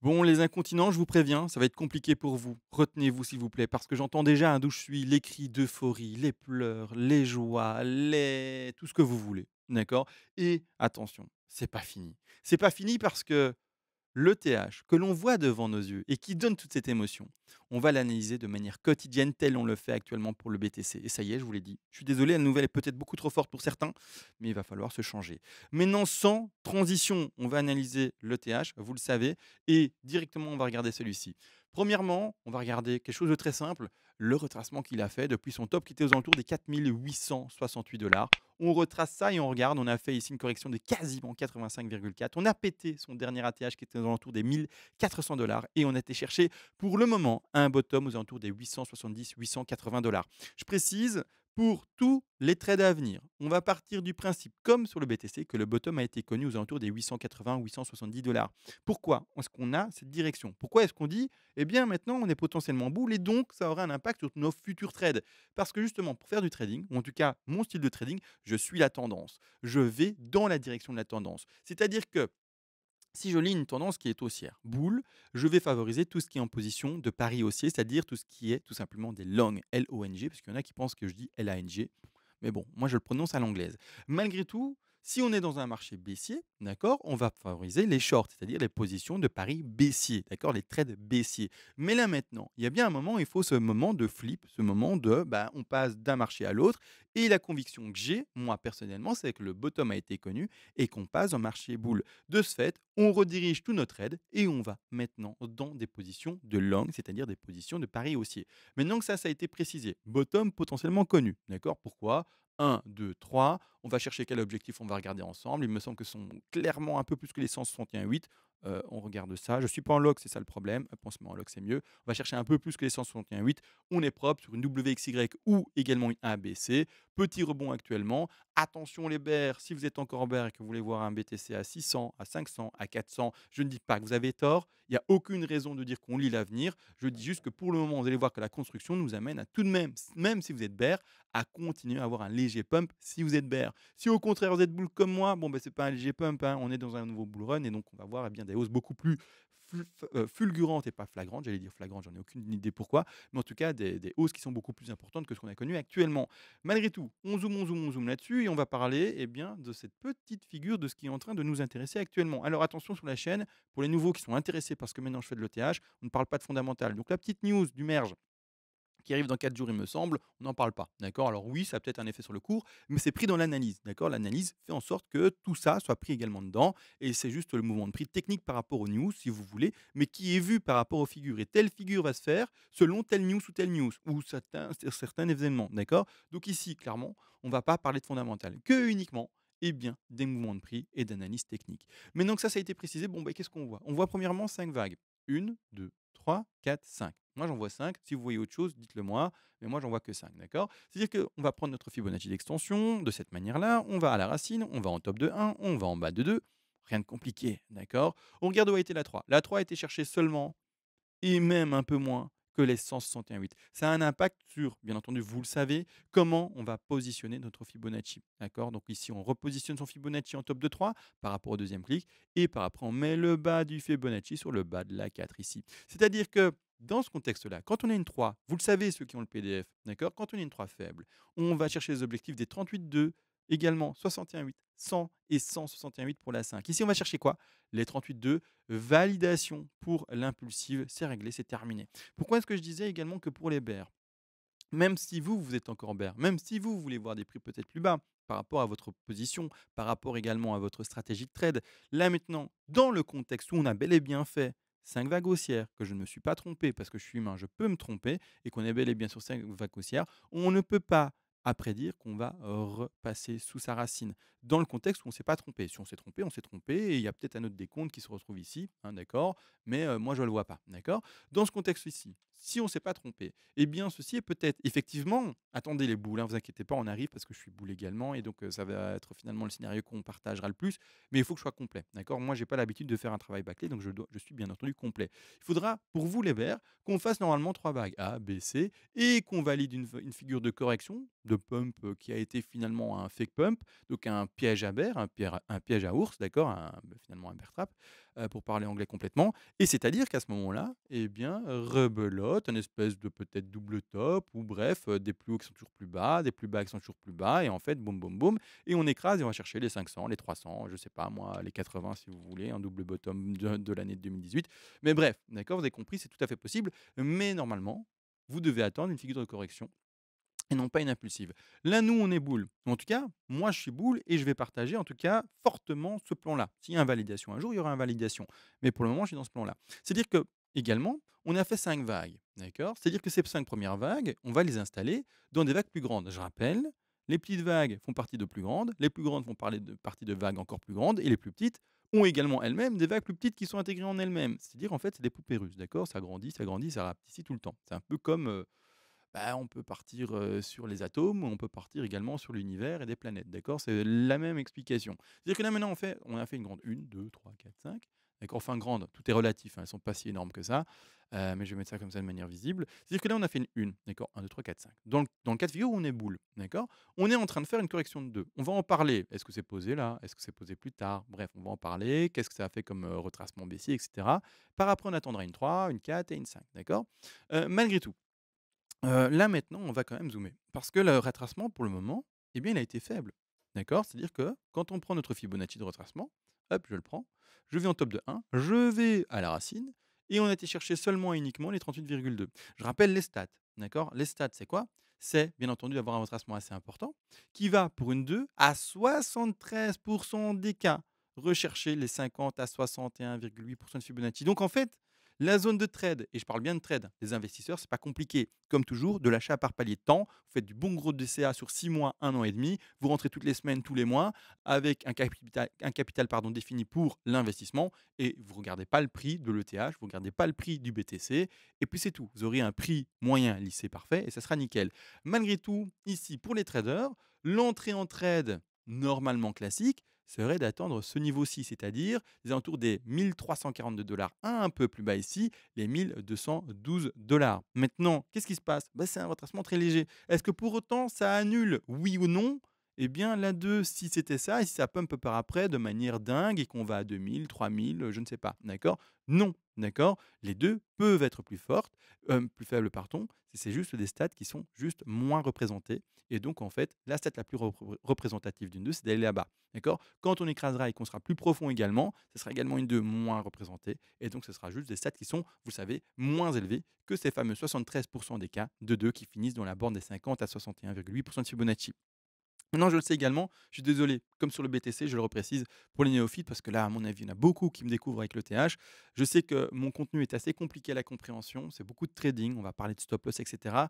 Bon, les incontinents, je vous préviens, ça va être compliqué pour vous. Retenez-vous, s'il vous plaît, parce que j'entends déjà d'où je suis les cris d'euphorie, les pleurs, les joies, tout ce que vous voulez. D'accord. Et attention, c'est pas fini. C'est pas fini parce que le TH que l'on voit devant nos yeux et qui donne toute cette émotion, on va l'analyser de manière quotidienne tel on le fait actuellement pour le BTC. Et ça y est, je vous l'ai dit. Je suis désolé, la nouvelle est peut-être beaucoup trop forte pour certains, mais il va falloir se changer. Maintenant, sans transition, on va analyser le TH, vous le savez, et directement, on va regarder celui-ci. Premièrement, on va regarder quelque chose de très simple, le retracement qu'il a fait depuis son top qui était aux alentours des 4 868 $. On retrace ça et on regarde, on a fait ici une correction de quasiment 85,4. On a pété son dernier ATH qui était aux alentours des 1 400 $ et on a été chercher pour le moment un bottom aux alentours des 870-880 $. Je précise, pour tous les trades à venir, on va partir du principe, comme sur le BTC, que le bottom a été connu aux alentours des 880-870 $. Pourquoi est-ce qu'on a cette direction? Pourquoi est-ce qu'on dit, eh bien maintenant on est potentiellement boule et donc ça aura un impact sur nos futurs trades? Parce que justement, pour faire du trading, ou en tout cas mon style de trading, je suis la tendance. Je vais dans la direction de la tendance. C'est-à-dire que si je lis une tendance qui est haussière, boule, je vais favoriser tout ce qui est en position de pari haussier, c'est-à-dire tout ce qui est tout simplement des longs, L-O-N-G, parce qu'il y en a qui pensent que je dis L-A-N-G. Mais bon, moi je le prononce à l'anglaise. Malgré tout, si on est dans un marché baissier, d'accord, on va favoriser les shorts, c'est-à-dire les positions de pari baissier, d'accord, les trades baissiers. Mais là maintenant, il y a bien un moment, il faut ce moment de flip, ce moment de, bah, on passe d'un marché à l'autre. Et la conviction que j'ai, moi personnellement, c'est que le bottom a été connu et qu'on passe en marché boule. De ce fait, on redirige tout notre aide et on va maintenant dans des positions de long, c'est-à-dire des positions de pari haussier. Maintenant que ça a été précisé, bottom potentiellement connu. D'accord. Pourquoi? Un, 2, 3. On va chercher quel objectif on va regarder ensemble. Il me semble que ce sont clairement un peu plus que les 161,8. On regarde ça. Je ne suis pas en log, c'est ça le problème. Hop, on se met en log, c'est mieux. On va chercher un peu plus que les 161,8. On est propre sur une WXY ou également une ABC. Petit rebond actuellement. Attention les bears, si vous êtes encore bear et que vous voulez voir un BTC à 600, à 500, à 400, je ne dis pas que vous avez tort. Il n'y a aucune raison de dire qu'on lit l'avenir. Je dis juste que pour le moment, vous allez voir que la construction nous amène à tout de même, même si vous êtes bear, à continuer à avoir un léger pump si vous êtes bear. Si au contraire vous êtes bull comme moi, bon, ben, c'est pas un léger pump, hein, on est dans un nouveau bull run et donc on va voir eh bien, des hausses beaucoup plus fulgurantes et pas flagrantes. J'allais dire flagrantes, j'en ai aucune idée pourquoi, mais en tout cas des hausses qui sont beaucoup plus importantes que ce qu'on a connu actuellement. Malgré tout, on zoome là-dessus et on va parler eh bien, de cette petite figure de ce qui est en train de nous intéresser actuellement. Alors attention sur la chaîne, pour les nouveaux qui sont intéressés parce que maintenant je fais de l'ETH, on ne parle pas de fondamental. Donc la petite news du merge qui arrive dans 4 jours, il me semble, on n'en parle pas. D'accord. Alors oui, ça a peut-être un effet sur le cours, mais c'est pris dans l'analyse. D'accord. L'analyse fait en sorte que tout ça soit pris également dedans. Et c'est juste le mouvement de prix technique par rapport aux news, si vous voulez, mais qui est vu par rapport aux figures. Et telle figure va se faire selon telle news, ou certains événements. D'accord. Donc ici, clairement, on ne va pas parler de fondamental, que uniquement eh bien, des mouvements de prix et d'analyse technique. Maintenant que ça a été précisé, bon, ben, qu'est-ce qu'on voit? On voit premièrement 5 vagues. Une, 2, 3, 4, 5. Moi, j'en vois 5. Si vous voyez autre chose, dites-le moi. Mais moi, j'en vois que 5. D'accord. C'est-à-dire qu'on va prendre notre Fibonacci d'extension de cette manière-là. On va à la racine, on va en top de 1, on va en bas de 2. Rien de compliqué. D'accord. On regarde où a été la 3. La 3 a été cherchée seulement et même un peu moins que les 161,8. Ça a un impact sur, bien entendu, vous le savez, comment on va positionner notre Fibonacci. D'accord. Donc ici, on repositionne son Fibonacci en top de 3 par rapport au deuxième clic et par après, on met le bas du Fibonacci sur le bas de la 4 ici. C'est-à-dire que dans ce contexte-là, quand on a une 3, vous le savez, ceux qui ont le PDF, d'accord. Quand on a une 3 faible, on va chercher les objectifs des 38,2, également 61,8, 100 et 161,8 pour la 5. Ici, on va chercher quoi? Les 38,2, validation pour l'impulsive, c'est réglé, c'est terminé. Pourquoi est-ce que je disais également que pour les bears, même si vous, vous êtes encore bear, même si vous, vous voulez voir des prix peut-être plus bas par rapport à votre position, par rapport également à votre stratégie de trade, là maintenant, dans le contexte où on a bel et bien fait 5 vagues haussières, que je ne me suis pas trompé parce que je suis humain, je peux me tromper, et qu'on est bel et bien sur 5 vagues haussières, on ne peut pas après dire qu'on va repasser sous sa racine, dans le contexte où on ne s'est pas trompé. Si on s'est trompé, on s'est trompé, et il y a peut-être un autre décompte qui se retrouve ici, hein, d'accord, mais moi je ne le vois pas, d'accord. Dans ce contexte ici, si on ne s'est pas trompé, eh bien, ceci est peut-être effectivement attendez les boules, hein, vous inquiétez pas, on arrive parce que je suis boule également et donc ça va être finalement le scénario qu'on partagera le plus, mais il faut que je sois complet, d'accord? Moi, j'ai pas l'habitude de faire un travail bâclé, donc je suis bien entendu complet. Il faudra, pour vous les verts, qu'on fasse normalement 3 vagues A, B, C et qu'on valide une figure de correction de pump, qui a été finalement un fake pump, donc un piège à bear, un piège à ours, d'accord? Finalement un bear trap, pour parler anglais complètement et c'est-à-dire qu'à ce moment-là, eh bien, rebelote, un espèce de peut-être double top ou bref, des plus hauts qui sont toujours plus bas, des plus bas qui sont toujours plus bas et en fait, boum, boum, boum et on écrase et on va chercher les 500, les 300, je sais pas moi, les 80 si vous voulez, un double bottom de l'année 2018. Mais bref, d'accord, vous avez compris, c'est tout à fait possible, mais normalement, vous devez attendre une figure de correction et non pas une impulsive. Là, nous, on est boule. En tout cas, moi, je suis boule et je vais partager, en tout cas, fortement ce plan-là. S'il y a invalidation un jour, il y aura invalidation. Mais pour le moment, je suis dans ce plan-là. C'est-à-dire que, également, on a fait 5 vagues. D'accord. C'est-à-dire que ces 5 premières vagues, on va les installer dans des vagues plus grandes. Je rappelle, les petites vagues font partie de plus grandes, les plus grandes font partie de vagues encore plus grandes, et les plus petites ont également elles-mêmes des vagues plus petites qui sont intégrées en elles-mêmes. C'est-à-dire, en fait, c'est des poupées russes. D'accord. Ça grandit, ça rapetissit tout le temps. C'est un peu comme. Bah, on peut partir, sur les atomes, on peut partir également sur l'univers et des planètes, d'accord? C'est la même explication. C'est-à-dire que là, maintenant, on a fait une grande 1, 2, 3, 4, 5, d'accord? Enfin grande, tout est relatif, hein, elles ne sont pas si énormes que ça, mais je vais mettre ça comme ça de manière visible. C'est-à-dire que là, on a fait une 1, d'accord? 1, 2, 3, 4, 5. Dans le cas de figure où on est boule, d'accord? On est en train de faire une correction de 2. On va en parler. Est-ce que c'est posé là? Est-ce que c'est posé plus tard? Bref, on va en parler. Qu'est-ce que ça a fait comme, retracement baissier et cetera. Par après, on attendra une 3, une 4 et une 5, d'accord? Malgré tout, là maintenant, on va quand même zoomer. Parce que le retracement pour le moment, eh bien, il a été faible. D'accord? C'est-à-dire que quand on prend notre Fibonacci de retracement, hop, je le prends, je vais en top de 1, je vais à la racine et on a été chercher seulement et uniquement les 38,2. Je rappelle les stats, d'accord? Les stats, c'est quoi? C'est bien entendu d'avoir un retracement assez important qui va pour une 2 à 73 des cas rechercher les 50 à 61,8 de Fibonacci. Donc en fait, la zone de trade, et je parle bien de trade, des investisseurs, c'est pas compliqué. Comme toujours, de l'achat par palier de temps. Vous faites du bon gros DCA sur 6 mois, 1 an et demi. Vous rentrez toutes les semaines, tous les mois, avec un capital pardon, défini pour l'investissement. Et vous ne regardez pas le prix de l'ETH, vous ne regardez pas le prix du BTC. Et puis c'est tout. Vous aurez un prix moyen lissé parfait et ça sera nickel. Malgré tout, ici, pour les traders, l'entrée en trade normalement classique serait d'attendre ce niveau-ci, c'est-à-dire les alentours des 1342 $, un peu plus bas ici, les 1212 $. Maintenant, qu'est-ce qui se passe? Bah, c'est un retracement très léger. Est-ce que pour autant ça annule, oui ou non? Eh bien, la 2, si c'était ça, et si ça pump par après de manière dingue et qu'on va à 2000, 3000, je ne sais pas, d'accord? Non, d'accord? Les deux peuvent être plus fortes, plus faibles, pardon. C'est juste des stats qui sont juste moins représentées. Et donc, en fait, la stat la plus représentative d'une 2, c'est d'aller là-bas. D'accord? Quand on écrasera et qu'on sera plus profond également, ce sera également une 2 moins représentée. Et donc, ce sera juste des stats qui sont, vous savez, moins élevés que ces fameux 73 des cas de 2 qui finissent dans la borne des 50 à 61,8 de Fibonacci. Maintenant, je le sais également, je suis désolé, comme sur le BTC, je le reprécise pour les néophytes, parce que là, à mon avis, il y en a beaucoup qui me découvrent avec le TH. Je sais que mon contenu est assez compliqué à la compréhension, c'est beaucoup de trading, on va parler de stop loss, etc.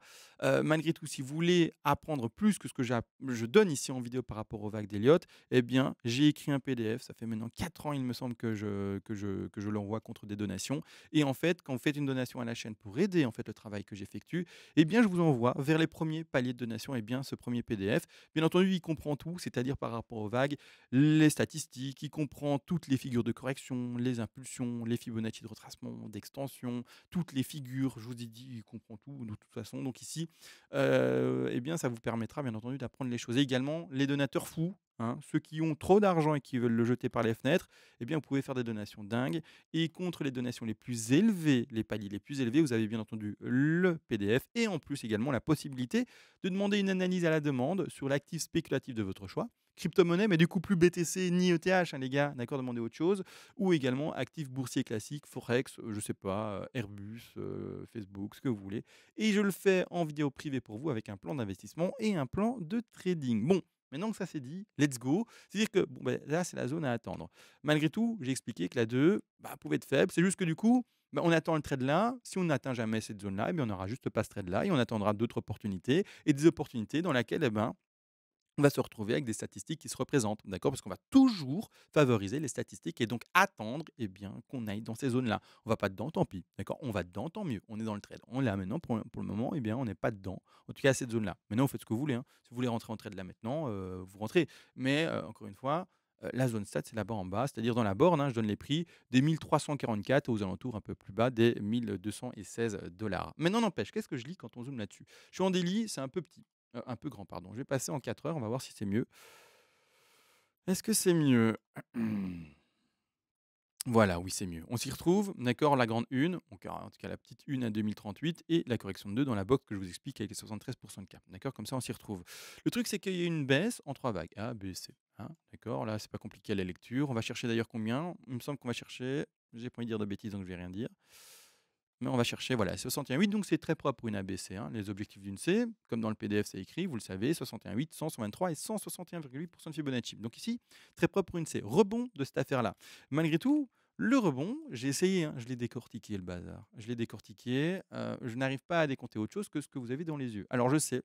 Malgré tout, si vous voulez apprendre plus que ce que je donne ici en vidéo par rapport aux vagues d'Elliott, eh bien, j'ai écrit un PDF, ça fait maintenant 4 ans, il me semble, que je l'envoie contre des donations. Et en fait, quand vous faites une donation à la chaîne pour aider en fait, le travail que j'effectue, eh bien, je vous envoie vers les premiers paliers de donation, eh bien, ce premier PDF. Bien entendu, il comprend tout, c'est-à-dire par rapport aux vagues, les statistiques, il comprend toutes les figures de correction, les impulsions, les Fibonacci de retracement, d'extension, toutes les figures, je vous ai dit, il comprend tout de toute façon. Donc ici, eh bien, ça vous permettra bien entendu d'apprendre les choses. Et également, les donateurs fous, hein, ceux qui ont trop d'argent et qui veulent le jeter par les fenêtres, eh bien, vous pouvez faire des donations dingues. Et contre les donations les plus élevées, les paliers les plus élevés, vous avez bien entendu le PDF et en plus également la possibilité de demander une analyse à la demande sur l'actif spéculatif de votre choix. Crypto-monnaie, mais du coup plus BTC ni ETH, hein, les gars, d'accord, demandez autre chose. Ou également actifs boursiers classiques, Forex, je sais pas, Airbus, Facebook, ce que vous voulez. Et je le fais en vidéo privée pour vous avec un plan d'investissement et un plan de trading. Bon, maintenant que ça c'est dit, let's go. C'est-à-dire que bon, ben, là, c'est la zone à attendre. Malgré tout, j'ai expliqué que la 2 bah, pouvait être faible. C'est juste que du coup, bah, on attend le trade là. Si on n'atteint jamais cette zone-là, eh bien, on n'aura juste pas ce trade là et on attendra d'autres opportunités et des opportunités dans lesquelles eh ben, on va se retrouver avec des statistiques qui se représentent, d'accord? Parce qu'on va toujours favoriser les statistiques et donc attendre, eh bien, qu'on aille dans ces zones-là. On va pas dedans, tant pis, d'accord? On va dedans, tant mieux. On est dans le trade. On est là maintenant, pour le moment, eh bien, on n'est pas dedans. En tout cas, à cette zone-là. Maintenant, vous faites ce que vous voulez, hein. Si vous voulez rentrer en trade là maintenant, vous rentrez. Mais encore une fois, la zone stat, c'est là-bas en bas, c'est-à-dire dans la borne, hein, je donne les prix des 1344 aux alentours un peu plus bas des 1216 $. Maintenant, n'empêche, qu'est-ce que je lis quand on zoome là-dessus? Je suis en daily, c'est un peu petit. Un peu grand, pardon. Je vais passer en 4 heures, on va voir si c'est mieux. Est-ce que c'est mieux? Voilà, oui, c'est mieux. On s'y retrouve, d'accord, la grande une, donc en tout cas la petite une à 2038 et la correction de 2 dans la box que je vous explique avec les 73 de cap, d'accord? Comme ça, on s'y retrouve. Le truc, c'est qu'il y a une baisse en 3 vagues, A, B, C, hein, d'accord? Là, c'est pas compliqué à la lecture. On va chercher d'ailleurs combien? Il me semble qu'on va chercher, j'ai pas envie de dire de bêtises, donc je vais rien dire. Mais on va chercher, voilà, 61,8, donc c'est très propre pour une ABC, hein. Les objectifs d'une C, comme dans le PDF, c'est écrit, vous le savez, 61,8, 100, 123 et 161,8% de Fibonacci. Donc ici, très propre pour une C. Rebond de cette affaire-là. Malgré tout, le rebond, j'ai essayé, hein, je l'ai décortiqué, le bazar. Je l'ai décortiqué, je n'arrive pas à décompter autre chose que ce que vous avez dans les yeux. Alors je sais,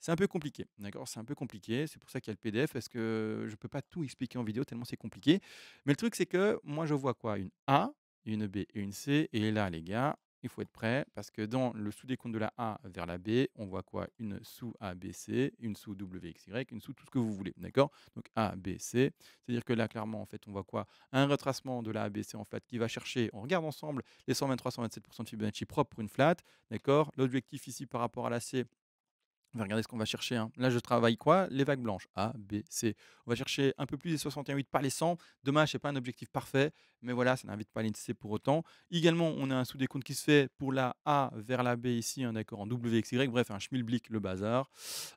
c'est un peu compliqué, d'accord? C'est un peu compliqué, c'est pour ça qu'il y a le PDF, parce que je ne peux pas tout expliquer en vidéo tellement c'est compliqué. Mais le truc, c'est que moi, je vois quoi? Une A, une B et une C. Et là, les gars, il faut être prêt parce que dans le sous-décompte de la A vers la B, on voit quoi? Une sous ABC, une sous WXY, une sous tout ce que vous voulez, d'accord? Donc A, B, C. C'est-à-dire que là, clairement, en fait, on voit quoi? Un retracement de la ABC en flat qui va chercher, on regarde ensemble, les 123-127% de Fibonacci propre pour une flat, d'accord? L'objectif ici par rapport à la C, on va regarder ce qu'on va chercher, hein. Là, je travaille quoi? Les vagues blanches. A, B, C. On va chercher un peu plus des 61,8, pas les 100. Dommage, c'est pas un objectif parfait, mais voilà, ça n'invite pas à l'INSEE pour autant. Également, on a un sous-décompte qui se fait pour la A vers la B ici, hein, d'accord, en WXY. Bref, un schmilblick, le bazar.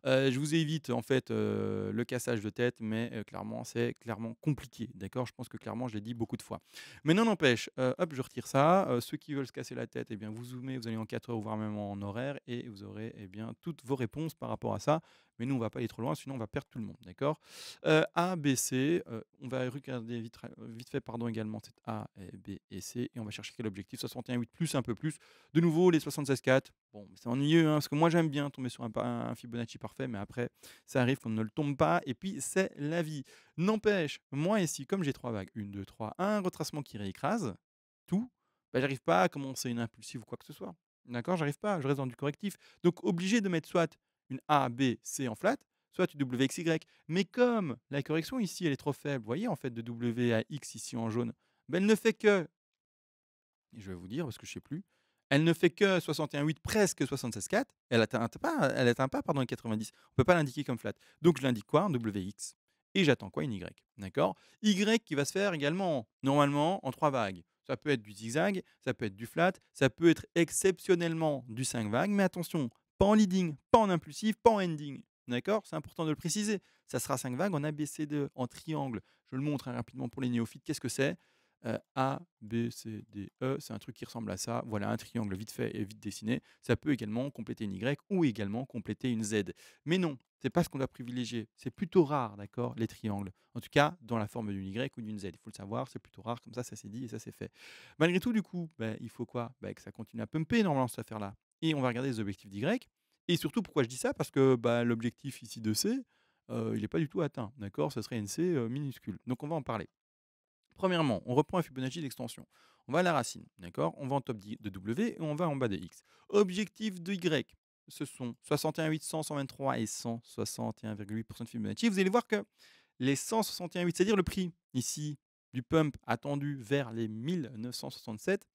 Je vous évite en fait le cassage de tête, mais clairement, c'est clairement compliqué. D'accord? Je pense que clairement, je l'ai dit beaucoup de fois. Mais non n'empêche, hop, je retire ça. Ceux qui veulent se casser la tête, eh bien, vous zoomez, vous allez en 4 heures, voire même en horaire, et vous aurez eh bien, toutes vos réponses par rapport à ça. Mais nous, on va pas aller trop loin, sinon on va perdre tout le monde. D'accord? A, B, C. On va regarder vite fait pardon, également cette A, et B et C. Et on va chercher quel objectif? 61,8 plus un peu plus. De nouveau, les 76,4. Bon, c'est ennuyeux, hein, parce que moi j'aime bien tomber sur un Fibonacci parfait, mais après, ça arrive qu'on ne le tombe pas, et puis c'est la vie. N'empêche, moi ici, comme j'ai 3 vagues, une, 2, 3, un retracement qui réécrase tout, bah, j'arrive pas à commencer une impulsive ou quoi que ce soit. D'accord? J'arrive pas, je reste dans du correctif. Donc obligé de mettre soit une A, B, C en flat, soit une W, X, Y. Mais comme la correction ici, elle est trop faible, vous voyez en fait de W à X ici en jaune, ben, elle ne fait que, et je vais vous dire parce que je sais plus. Elle ne fait que 61,8, presque 76,4. Elle atteint pas pardon, les 90. On peut pas l'indiquer comme flat. Donc je l'indique quoi? En WX. Et j'attends quoi? Une Y. D'accord? Y qui va se faire également, normalement, en 3 vagues. Ça peut être du zigzag, ça peut être du flat, ça peut être exceptionnellement du 5 vagues. Mais attention, pas en leading, pas en impulsif, pas en ending. D'accord? C'est important de le préciser. Ça sera 5 vagues en ABCD, en triangle. Je le montre hein, rapidement pour les néophytes. Qu'est-ce que c'est? A, B, C, D, E, c'est un truc qui ressemble à ça. Voilà, un triangle vite fait et vite dessiné. Ça peut également compléter une Y ou également compléter une Z. Mais non, c'est pas ce qu'on doit privilégier. C'est plutôt rare, d'accord, les triangles. En tout cas, dans la forme d'une Y ou d'une Z. Il faut le savoir, c'est plutôt rare. Comme ça c'est dit et ça c'est fait. Malgré tout, du coup, bah, il faut quoi? Bah, que ça continue à pumper normalement cette affaire-là. Et on va regarder les objectifs d'Y. Et surtout, pourquoi je dis ça? Parce que bah, l'objectif ici de C, il n'est pas du tout atteint. D'accord? Ce serait une C minuscule. Donc on va en parler. Premièrement, on reprend un Fibonacci d'extension. On va à la racine, d'accord? On va en top de W et on va en bas de X. Objectif de Y, ce sont 61,8, 100, 123 et 161,8% de Fibonacci. Vous allez voir que les 161,8, c'est-à-dire le prix ici du pump attendu vers les 1967,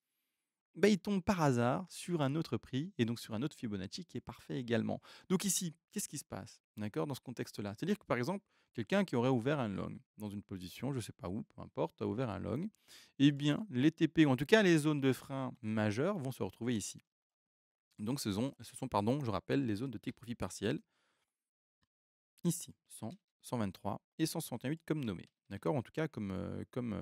bah, il tombe par hasard sur un autre prix et donc sur un autre Fibonacci qui est parfait également. Donc ici, qu'est-ce qui se passe, d'accord, dans ce contexte-là? C'est-à-dire que par exemple, quelqu'un qui aurait ouvert un long dans une position, je ne sais pas où, peu importe, a ouvert un long, eh bien les TP, ou en tout cas les zones de frein majeures, vont se retrouver ici. Donc ce sont pardon, je rappelle, les zones de take profit partiel ici, 100, 123 et 161,8 comme nommé. D'accord? En tout cas, comme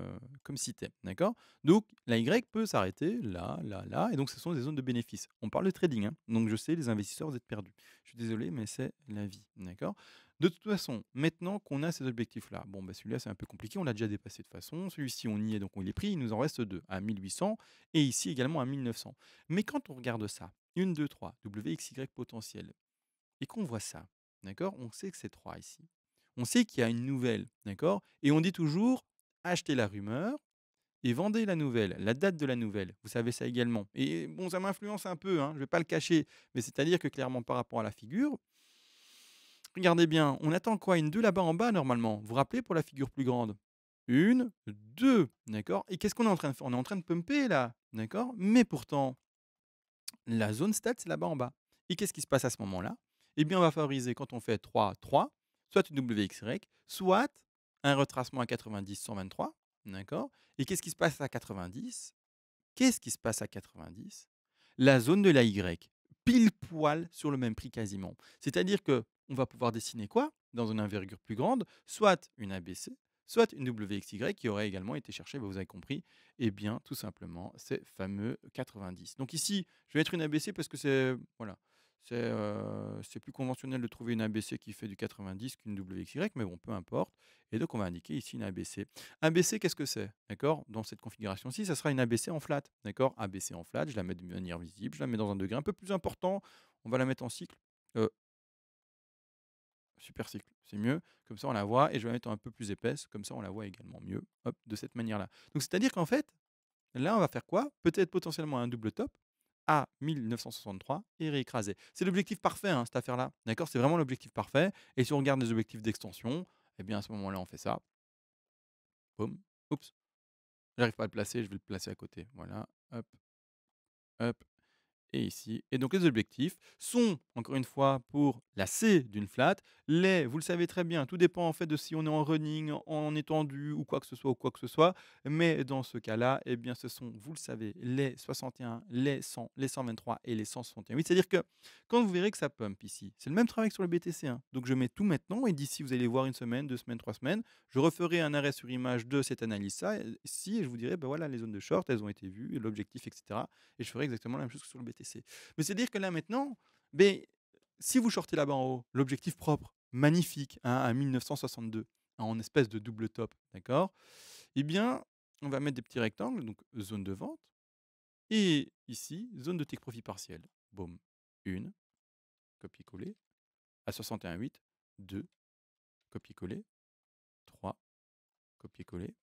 cité. D'accord? Donc, la Y peut s'arrêter là, là, là, et donc ce sont des zones de bénéfices. On parle de trading, hein, donc je sais, les investisseurs, vous êtes perdus. Je suis désolé, mais c'est la vie. D'accord? De toute façon, maintenant qu'on a ces objectifs-là, bon, bah celui-là, c'est un peu compliqué, on l'a déjà dépassé de toute façon. Celui-ci, on y est, donc on est pris, il nous en reste deux, à 1800 et ici également à 1900. Mais quand on regarde ça, 1, 2, 3, WXY potentiel, et qu'on voit ça, d'accord? On sait que c'est 3 ici. On sait qu'il y a une nouvelle, d'accord? Et on dit toujours: «Achetez la rumeur et vendez la nouvelle», la date de la nouvelle. Vous savez ça également. Et bon, ça m'influence un peu, hein, je ne vais pas le cacher, mais c'est-à-dire que clairement par rapport à la figure, regardez bien, on attend quoi? Une 2 là-bas en bas normalement. Vous vous rappelez pour la figure plus grande? Une, 2, d'accord? Et qu'est-ce qu'on est en train de faire? On est en train de pumper là, d'accord? Mais pourtant, la zone stat, c'est là-bas en bas. Et qu'est-ce qui se passe à ce moment-là? Eh bien, on va favoriser quand on fait 3-3, soit une WXY, soit un retracement à 90-123, d'accord? Et qu'est-ce qui se passe à 90? Qu'est-ce qui se passe à 90? La zone de la Y, pile poil sur le même prix quasiment. C'est-à-dire que on va pouvoir dessiner quoi? Dans une envergure plus grande, soit une ABC, soit une WXY qui aurait également été cherchée, bah, vous avez compris, eh bien tout simplement ces fameux 90. Donc ici, je vais mettre une ABC parce que c'est voilà, c'est plus conventionnel de trouver une ABC qui fait du 90 qu'une WXY, mais bon, peu importe. Et donc on va indiquer ici une ABC. ABC, qu'est-ce que c'est? D'accord? Dans cette configuration-ci, ça sera une ABC en flat. D'accord? ABC en flat, je la mets de manière visible, je la mets dans un degré un peu plus important. On va la mettre en cycle. Euh, Super cycle, c'est mieux. Comme ça, on la voit. Et je vais la mettre un peu plus épaisse. Comme ça, on la voit également mieux. Hop, de cette manière-là. Donc, c'est-à-dire qu'en fait, là, on va faire quoi? Peut-être potentiellement un double top à 1963 et réécraser. C'est l'objectif parfait, hein, cette affaire-là. D'accord? C'est vraiment l'objectif parfait. Et si on regarde les objectifs d'extension, eh bien, à ce moment-là, on fait ça. Boum. Oups. J'arrive pas à le placer, je vais le placer à côté. Voilà, hop, hop et ici. Et donc les objectifs sont, encore une fois, pour la C d'une flat. Les, vous le savez très bien, tout dépend en fait de si on est en running, en étendu ou quoi que ce soit. Mais dans ce cas-là, eh bien, ce sont, vous le savez, les 61, les 100, les 123 et les 161. C'est-à-dire que quand vous verrez que ça pump ici, c'est le même travail que sur le BTC, hein. Donc je mets tout maintenant et d'ici, vous allez voir une semaine, 2 semaines, 3 semaines, je referai un arrêt sur image de cette analyse-ci et je vous dirai, ben voilà, les zones de short, elles ont été vues, l'objectif, etc. Et je ferai exactement la même chose que sur le BTC. Mais c'est-à-dire que là maintenant, beh, si vous shortez là-bas en haut, l'objectif propre, magnifique, hein, à 1962, en espèce de double top, d'accord? Eh bien, on va mettre des petits rectangles, donc zone de vente, et ici, zone de take profit partiel. Boum, une, copier-coller, à 61,8, 2, copier-coller, 3, copier-coller,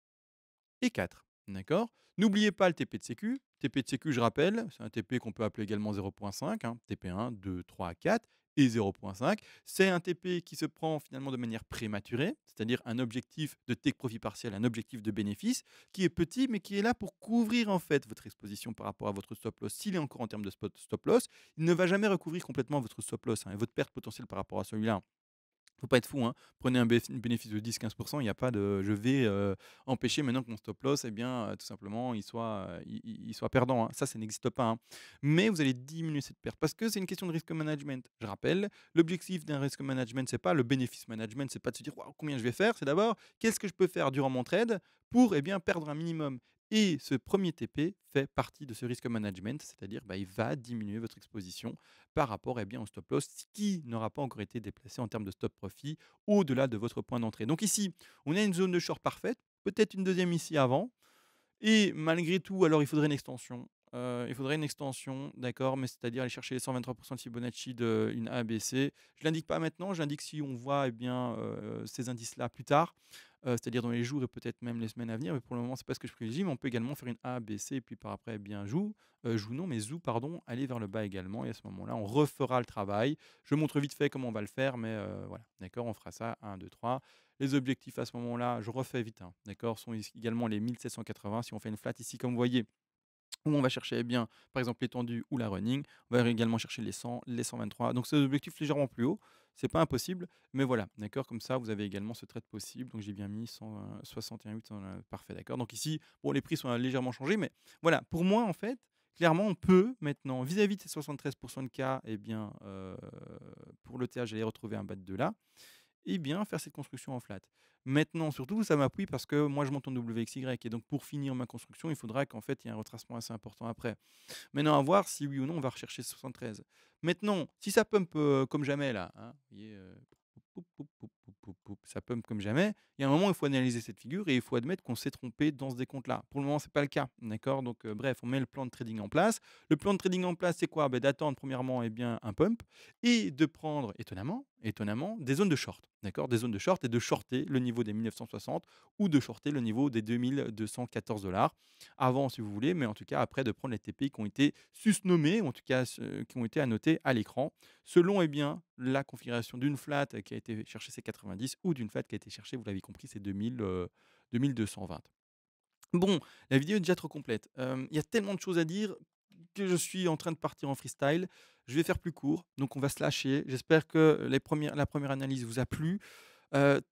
et 4. D'accord? N'oubliez pas le TP de sécu. TP de sécu, je rappelle, c'est un TP qu'on peut appeler également 0.5, hein, TP1, 2, 3, 4 et 0.5. C'est un TP qui se prend finalement de manière prématurée, c'est-à-dire un objectif de take profit partiel, un objectif de bénéfice qui est petit mais qui est là pour couvrir en fait votre exposition par rapport à votre stop loss. S'il est encore en termes de stop loss, il ne va jamais recouvrir complètement votre stop loss, hein, et votre perte potentielle par rapport à celui-là. Faut pas être fou, hein. Prenez un bénéfice de 10-15%, il n'y a pas de je vais empêcher maintenant que mon stop loss, eh bien, tout simplement, il soit perdant, hein. Ça n'existe pas, hein. Mais vous allez diminuer cette perte parce que c'est une question de risk management. Je rappelle, l'objectif d'un risk management, c'est pas le bénéfice management, c'est pas de se dire waouh, combien je vais faire, c'est d'abord qu'est-ce que je peux faire durant mon trade pour perdre un minimum. Et ce premier TP fait partie de ce risk management, c'est-à-dire il va diminuer votre exposition par rapport au stop loss qui n'aura pas encore été déplacé en termes de stop profit au-delà de votre point d'entrée. Donc ici, on a une zone de short parfaite, peut-être une deuxième ici avant, et malgré tout, alors il faudrait une extension. Il faudrait une extension, d'accord, mais c'est-à-dire aller chercher les 123% de Fibonacci d'une ABC. Je ne l'indique pas maintenant, je l'indique si on voit ces indices-là plus tard, c'est-à-dire dans les jours et peut-être même les semaines à venir, mais pour le moment, c'est pas ce que je privilégie, mais on peut également faire une ABC, et puis par après, joue non, mais zou, pardon, aller vers le bas également, et à ce moment-là, on refera le travail. Je montre vite fait comment on va le faire, mais voilà, d'accord, on fera ça, 1, 2, 3. Les objectifs à ce moment-là, je refais vite, hein, d'accord, sont également les 1780. Si on fait une flat ici, comme vous voyez, où on va chercher par exemple l'étendue ou la running, on va également chercher les 100, les 123. Donc c'est des objectifs légèrement plus haut, c'est pas impossible, mais voilà, d'accord, comme ça vous avez également ce trade possible. Donc j'ai bien mis 161,8, parfait, d'accord. Donc ici, bon, les prix sont légèrement changés, mais voilà, pour moi en fait, clairement on peut maintenant, vis-à-vis de ces 73% de cas, pour le TH, j'allais retrouver un bas de là, et bien faire cette construction en flat. Maintenant, surtout, ça m'appuie parce que moi, je monte en WXY et donc pour finir ma construction, il faudra qu'en fait, il y ait un retracement assez important après. Maintenant, à voir si oui ou non, on va rechercher 73. Maintenant, si ça pump comme jamais là, hein, vous voyez, ça pump comme jamais, il y a un moment, il faut analyser cette figure et il faut admettre qu'on s'est trompé dans ce décompte-là. Pour le moment, c'est pas le cas, d'accord. Donc, bref, on met le plan de trading en place. Le plan de trading en place, c'est quoi? D'attendre premièrement un pump et de prendre, étonnamment, des zones de short, d'accord, des zones de short et de shorter le niveau des 1960 ou de shorter le niveau des 2214 $ avant si vous voulez, mais en tout cas après de prendre les TP qui ont été susnommés, ou en tout cas qui ont été annotés à l'écran, selon la configuration d'une flat qui a été chercher ses 90 ou d'une flat qui a été chercher, vous l'avez compris, c'est 2220. Bon, la vidéo est déjà trop complète. Il y a tellement de choses à dire que je suis en train de partir en freestyle. Je vais faire plus court, donc on va se lâcher. J'espère que la première analyse vous a plu.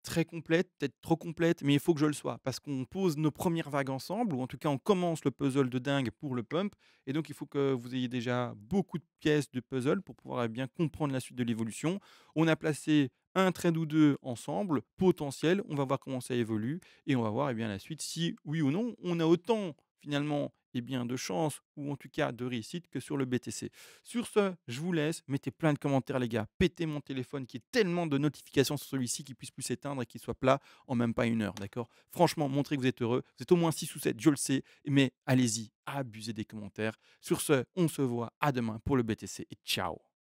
Très complète, peut-être trop complète, mais il faut que je le sois parce qu'on pose nos premières vagues ensemble ou en tout cas on commence le puzzle de dingue pour le pump et donc il faut que vous ayez déjà beaucoup de pièces de puzzle pour pouvoir, bien comprendre la suite de l'évolution. On a placé un trade ou 2 ensemble, potentiel, on va voir comment ça évolue et on va voir, bien, la suite si, oui ou non, on a autant finalement, bien, de chance ou en tout cas de réussite que sur le BTC. Sur ce, je vous laisse. Mettez plein de commentaires, les gars. Pétez mon téléphone qui est tellement de notifications sur celui-ci qu'il puisse plus s'éteindre et qu'il soit plat en même pas 1 heure, d'accord? Franchement, montrez que vous êtes heureux. Vous êtes au moins 6 ou 7, je le sais, mais allez-y, abusez des commentaires. Sur ce, on se voit à demain pour le BTC et ciao.